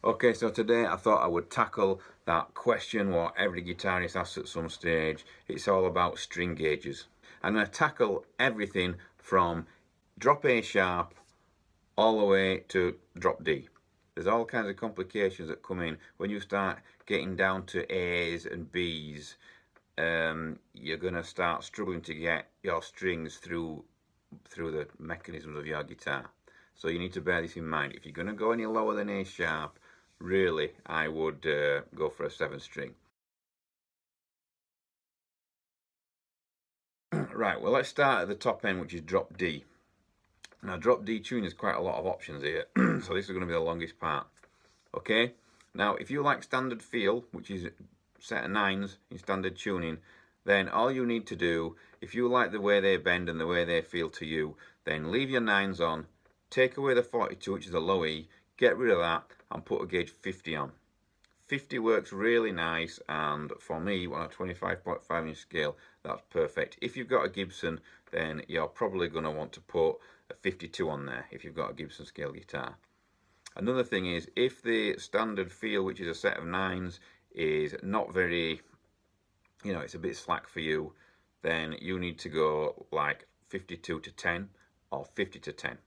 Okay, so today I thought I would tackle that question what every guitarist asks at some stage. It's all about string gauges. I'm going to tackle everything from drop A sharp all the way to drop D. There's all kinds of complications that come in when you start getting down to A's and B's. You're going to start struggling to get your strings through the mechanisms of your guitar. So you need to bear this in mind. If you're going to go any lower than A sharp, really, I would go for a 7 string. Right, well, let's start at the top end, which is drop D. Now, drop D tuning has quite a lot of options here, so this is going to be the longest part. Okay, now if you like standard feel, which is set of 9s in standard tuning, then all you need to do, if you like the way they bend and the way they feel to you, then leave your 9s on, take away the 42, which is a low E, get rid of that, and put a gauge 50 on. 50 works really nice, and for me, on a 25.5 inch scale, that's perfect. If you've got a Gibson, then you're probably going to want to put a 52 on there if you've got a Gibson scale guitar. Another thing is, if the standard feel, which is a set of 9s, is not very, it's a bit slack for you, then you need to go like 52 to 10 or 50 to 10.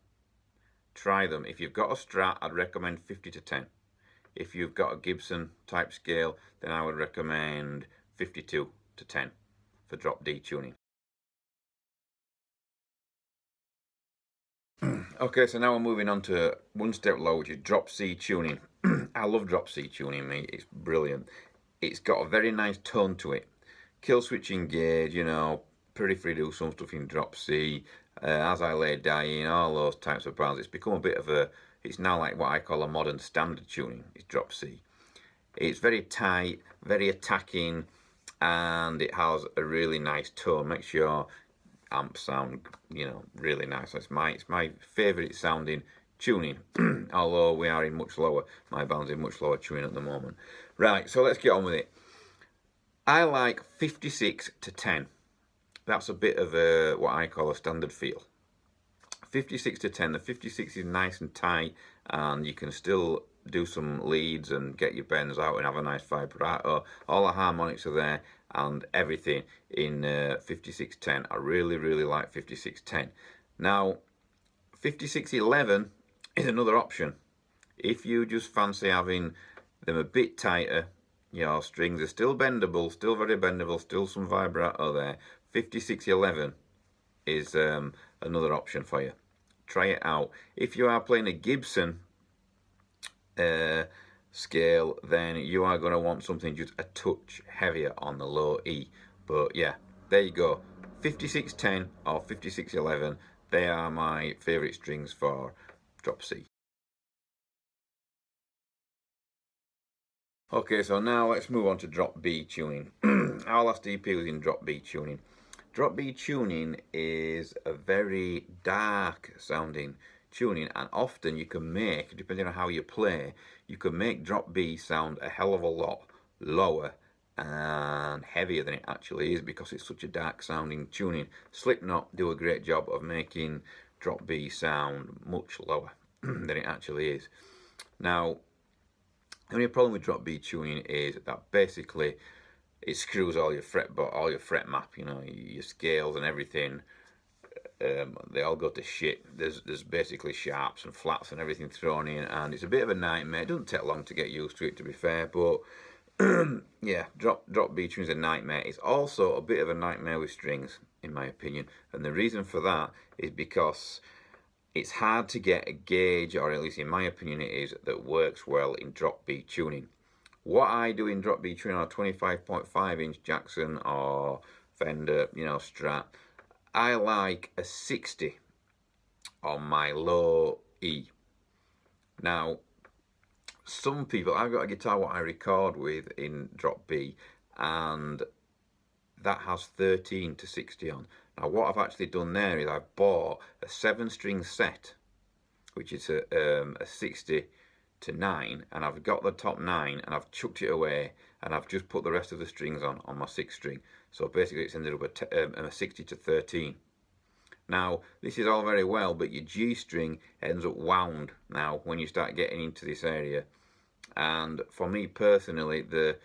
Try them. If you've got a Strat, I'd recommend 50 to 10. If you've got a Gibson type scale, then I would recommend 52 to 10 for drop D tuning. Okay, so now we're moving on to one step lower, which is drop C tuning. I love drop C tuning, mate. It's brilliant. It's got a very nice tone to it. Kill switching gauge, pretty free to do some stuff in drop C. As I lay dying, all those types of bands. It's become a bit of it's now like what I call a modern standard tuning. It's drop C. It's very tight, very attacking, and it has a really nice tone. Makes your amp sound, really nice. It's my favourite sounding tuning, although we are in much lower. My band's in much lower tuning at the moment. Right, so let's get on with it. I like 56 to 10. That's a bit of what I call a standard feel. 56 to 10. The 56 is nice and tight, and you can still do some leads and get your bends out and have a nice vibrato. All the harmonics are there and everything in 5610. I really, really like 5610. Now, 5611 is another option. If you just fancy having them a bit tighter, your strings are still bendable, still very bendable, still some vibrato there. 5611 is another option for you. Try it out. If you are playing a Gibson scale, then you are going to want something just a touch heavier on the low E. But yeah, there you go. 5610 or 5611, they are my favourite strings for drop C. Okay, so now let's move on to drop B tuning. Our last EP was in drop B tuning. Drop B tuning is a very dark sounding tuning, and often you can make, depending on how you play, you can make drop B sound a hell of a lot lower and heavier than it actually is because it's such a dark sounding tuning. Slipknot do a great job of making drop B sound much lower than it actually is. Now, the only problem with drop B tuning is that basically it screws all your fret map, your scales and everything. They all go to shit. There's basically sharps and flats and everything thrown in, and it's a bit of a nightmare. It doesn't take long to get used to it, to be fair, but yeah, drop B tuning is a nightmare. It's also a bit of a nightmare with strings, in my opinion, and the reason for that is because it's hard to get a gauge, or at least in my opinion it is, that works well in drop B tuning. What I do in drop B tuning on a 25.5 inch Jackson or Fender, Strat, I like a 60 on my low E. Now, some people, I've got a guitar what I record with in drop B, and that has 13 to 60 on. Now, what I've actually done there is I've bought a 7-string set, which is a 60 to 9, and I've got the top 9 and I've chucked it away, and I've just put the rest of the strings on my 6th string. So basically it's ended up a 60 to 13. Now, this is all very well, but your G string ends up wound now when you start getting into this area. And for me personally, the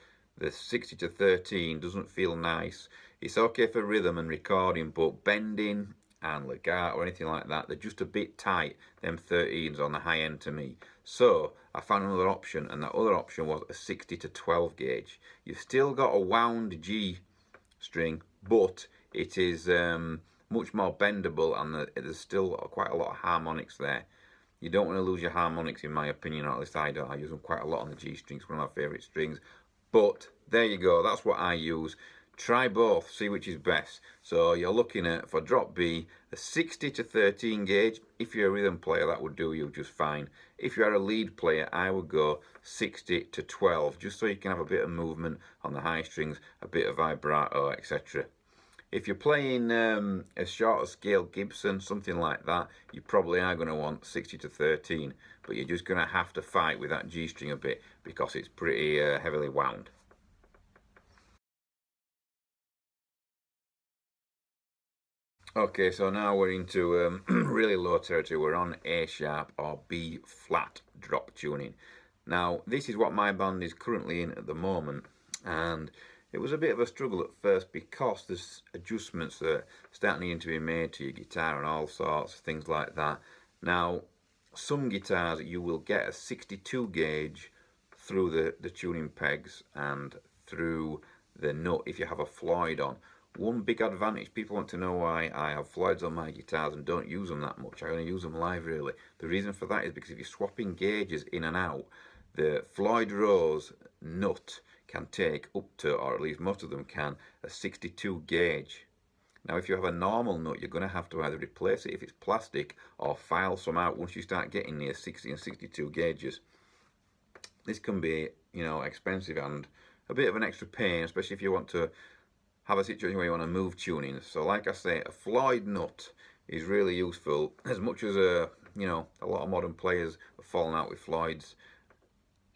60 to 13 doesn't feel nice. It's okay for rhythm and recording, but bending and legato or anything like that, they're just a bit tight, them 13s on the high end to me. So I found another option, and that other option was a 60 to 12 gauge. You've still got a wound G string, but it is much more bendable, and there's still quite a lot of harmonics there. You don't want to lose your harmonics, in my opinion, or at least I don't. I use them quite a lot on the G strings, one of my favourite strings. But there you go, that's what I use. Try both, see which is best. So you're looking at, for drop B, a 60 to 13 gauge. If you're a rhythm player, that would do you just fine. If you're a lead player, I would go 60 to 12, just so you can have a bit of movement on the high strings, a bit of vibrato, etc. If you're playing a shorter scale Gibson, something like that, you probably are going to want 60 to 13, but you're just going to have to fight with that G string a bit because it's pretty heavily wound. Okay, so now we're into really low territory. We're on A sharp or B flat drop tuning. Now, this is what my band is currently in at the moment, and it was a bit of a struggle at first because there's adjustments that are starting to be made to your guitar and all sorts of things like that. Now, some guitars you will get a 62 gauge through the tuning pegs and through the nut if you have a Floyd on. One big advantage, people want to know why I have Floyds on my guitars and don't use them that much. I only use them live really. The reason for that is because if you're swapping gauges in and out, the Floyd Rose nut can take up to, or at least most of them can, a 62 gauge. Now if you have a normal nut, you're going to have to either replace it if it's plastic or file some out once you start getting near 60 and 62 gauges. This can be, expensive and a bit of an extra pain, especially if you want to have a situation where you want to move tuning. So like I say, a Floyd nut is really useful. As much as a lot of modern players have fallen out with Floyds,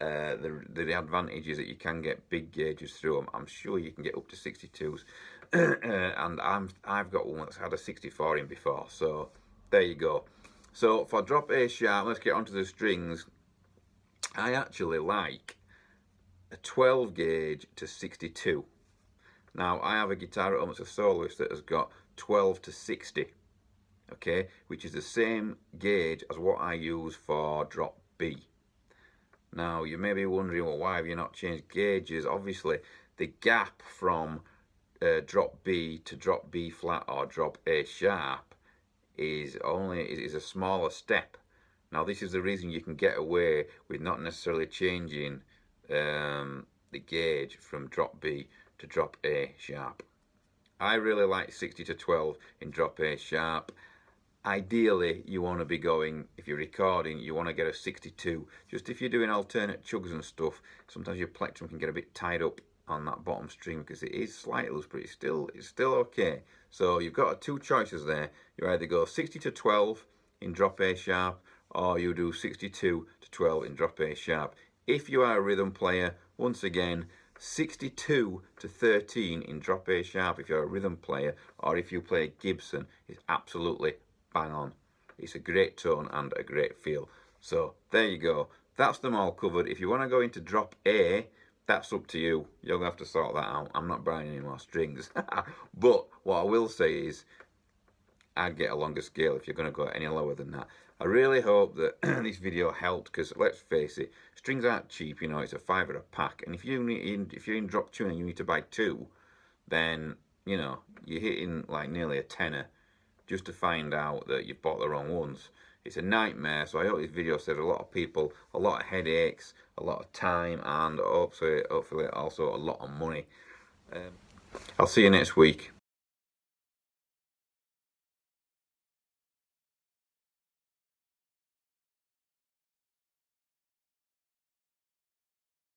the advantage is that you can get big gauges through them. I'm sure you can get up to 62s, and I've got one that's had a 64 in before. So there you go. So for drop A sharp, let's get onto the strings. I actually like a 12 gauge to 62. Now, I have a guitar at home, it's a soloist that has got 12 to 60, okay, which is the same gauge as what I use for drop B. Now, you may be wondering, well, why have you not changed gauges? Obviously, the gap from drop B to drop B flat or drop A sharp is a smaller step. Now, this is the reason you can get away with not necessarily changing the gauge from drop B to drop A sharp. I really like 60 to 12 in drop A sharp. Ideally, you want to be going, if you're recording, you want to get a 62. Just if you're doing alternate chugs and stuff, sometimes your plectrum can get a bit tied up on that bottom string because it is slightly loose, but it's still okay. So you've got two choices there. You either go 60 to 12 in drop A sharp, or you do 62 to 12 in drop A sharp. If you are a rhythm player, once again, 62 to 13 in drop A sharp if you're a rhythm player, or if you play Gibson, is absolutely bang on. It's a great tone and a great feel. So there you go. That's them all covered. If you want to go into drop A, that's up to you. You're going to have to sort that out. I'm not buying any more strings. But what I will say is, I'd get a longer scale if you're going to go any lower than that. I really hope that this video helped, because let's face it, strings aren't cheap. It's a £5 a pack, and if you're in drop tuning, you need to buy two, then you're hitting like nearly a tenner just to find out that you've bought the wrong ones. It's a nightmare. So I hope this video saved a lot of people a lot of headaches, a lot of time, and hopefully also a lot of money. I'll see you next week.